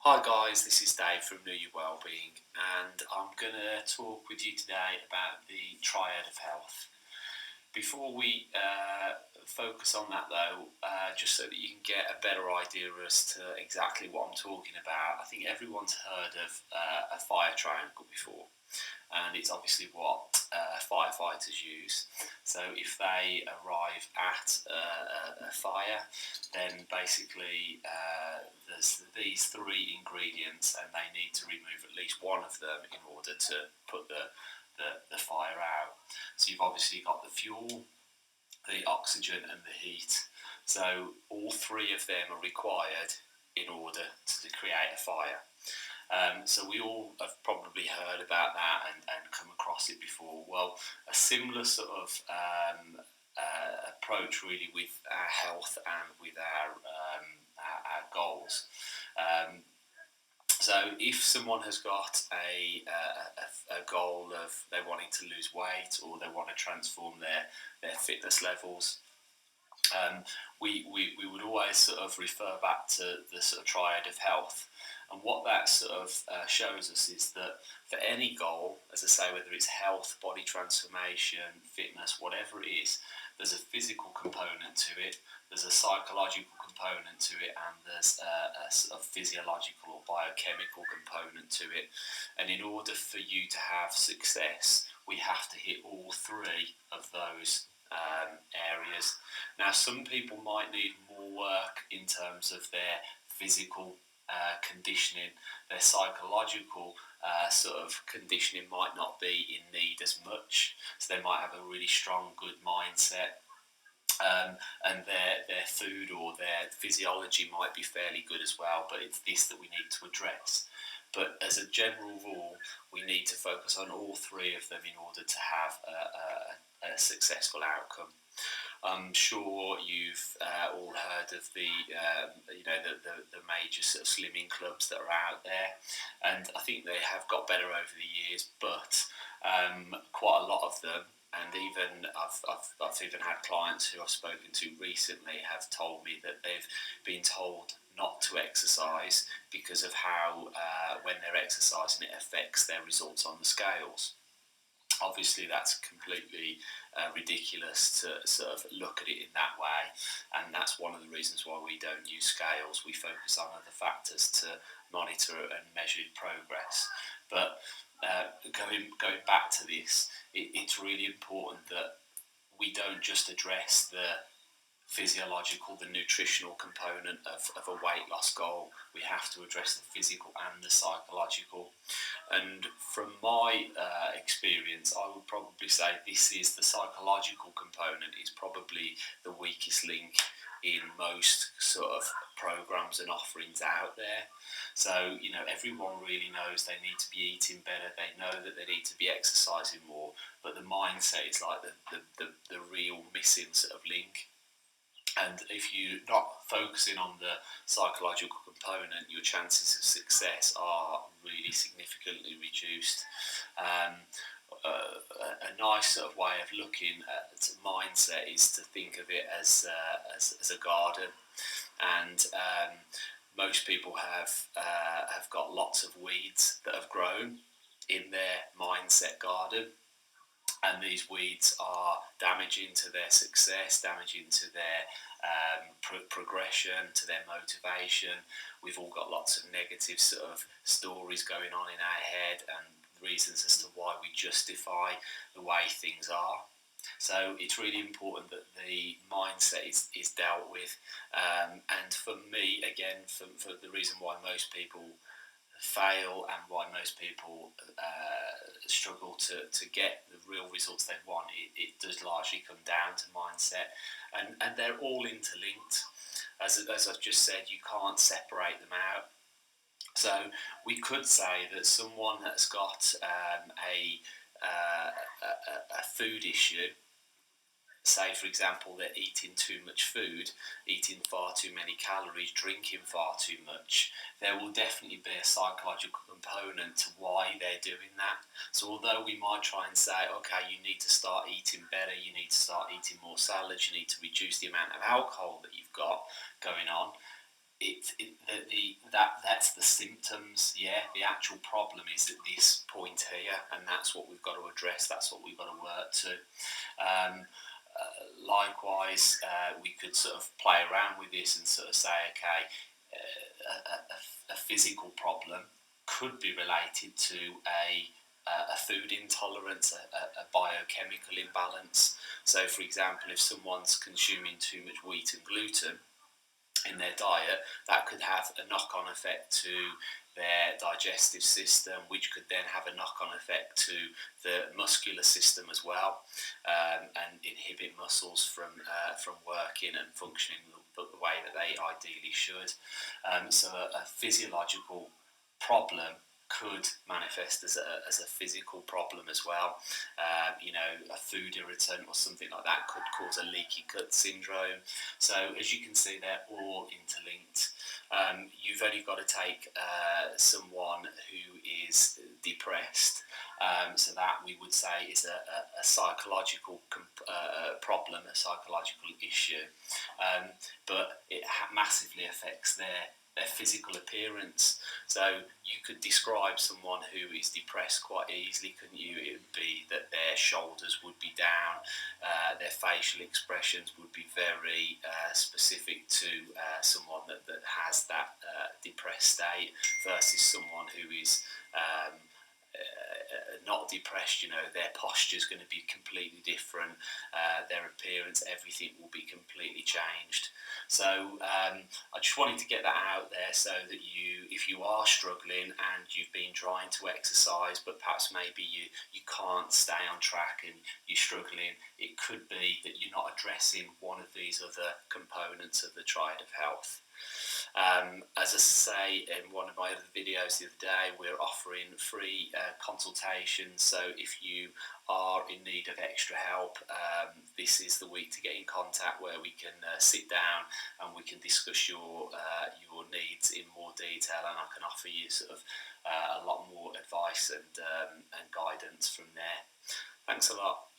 Hi guys, this is Dave from Know Your Wellbeing, and I'm going to talk with you today about the Triad of Health. Before we focus on that though, just so that you can get a better idea as to exactly what I'm talking about, I think everyone's heard of a fire triangle before, and it's obviously what firefighters use. So if they arrive at a fire, then basically there's these three ingredients, and they need to remove at least one of them in order to put the fire out. So you've obviously got the fuel, the oxygen, and the heat. So all three of them are required in order to create a fire. So we all have probably heard about that and come across it before. Well, a similar sort of approach really with our health and with our goals. So if someone has got a goal of they wanting to lose weight, or they want to transform their fitness levels, we would always sort of refer back to the sort of Triad of Health. And what that sort of shows us is that for any goal, as I say, whether it's health, body transformation, fitness, whatever it is, there's a physical component to it, there's a psychological component to it, and there's a sort of physiological or biochemical component to it. And in order for you to have success, we have to hit all three of those areas. Now, some people might need more work in terms of their physical conditioning. Their psychological sort of conditioning might not be in need as much, so they might have a really strong, good mindset. And their food or their physiology might be fairly good as well, but it's this that we need to address. But as a general rule, we need to focus on all three of them in order to have a successful outcome. I'm sure you've all heard of the major sort of slimming clubs that are out there, and I think they have got better over the years. But quite a lot of them, and even I've even had clients who I've spoken to recently have told me that they've been told not to exercise because of how when they're exercising it affects their results on the scales. Obviously, that's completely ridiculous to sort of look at it in that way, and that's one of the reasons why we don't use scales. We focus on other factors to monitor and measure progress. But going back to this, it's really important that we don't just address the physiological, the nutritional component of a weight loss goal. We have to address the physical and the psychological. And from my experience, I would probably say this is the psychological component is probably the weakest link in most sort of programs and offerings out there. So, everyone really knows they need to be eating better, they know that they need to be exercising more, but the mindset is like the real missing sort of link. And if you're not focusing on the psychological component, your chances of success are really significantly reduced. A nice sort of way of looking at mindset is to think of it as a garden, and most people have got lots of weeds that have grown in their mindset garden, and these weeds are damaging to their success, damaging to their progression, to their motivation. We've all got lots of negative sort of stories going on in our head and reasons as to why we justify the way things are. So it's really important that the mindset is dealt with. And for me, again, for the reason why most people fail and why most people struggle to get the real results they want, it does largely come down to mindset, and they're all interlinked. As I've just said, you can't separate them out. So we could say that someone that's got a food issue, say for example they're eating too much food, eating far too many calories, drinking far too much, there will definitely be a psychological component to why they're doing that. So although we might try and say, okay, you need to start eating better, you need to start eating more salads, you need to reduce the amount of alcohol that you've got going on, that's the symptoms. Yeah, the actual problem is at this point here, and that's what we've got to address. That's what we've got to work to. Likewise, we could sort of play around with this and sort of say, okay, a physical problem could be related to a food intolerance, a biochemical imbalance. So, for example, if someone's consuming too much wheat and gluten in their diet, that could have a knock-on effect to their digestive system, which could then have a knock-on effect to the muscular system as well, and inhibit muscles from working and functioning the way that they ideally should. So a physiological problem could manifest as a physical problem as well. A food irritant or something like that could cause a leaky gut syndrome. So as you can see, they're all interlinked. You've only got to take someone who is depressed, so that we would say is a psychological problem, a psychological issue, but it massively affects their physical appearance. So you could describe someone who is depressed quite easily, couldn't you? It would be that their shoulders would be down, their facial expressions would be very specific to someone that has that depressed state, versus someone who is not depressed. Their posture is going to be completely different, their appearance, everything will be completely changed. So I just wanted to get that out there, so that if you are struggling and you've been trying to exercise, but perhaps maybe you can't stay on track and you're struggling, it could be that you're not addressing one of these other components of the Triad of Health. As I say in one of my other videos the other day, we're offering free consultations. So if you are in need of extra help, this is the week to get in contact, where we can sit down and we can discuss your needs in more detail, and I can offer you sort of a lot more advice and guidance from there. Thanks a lot.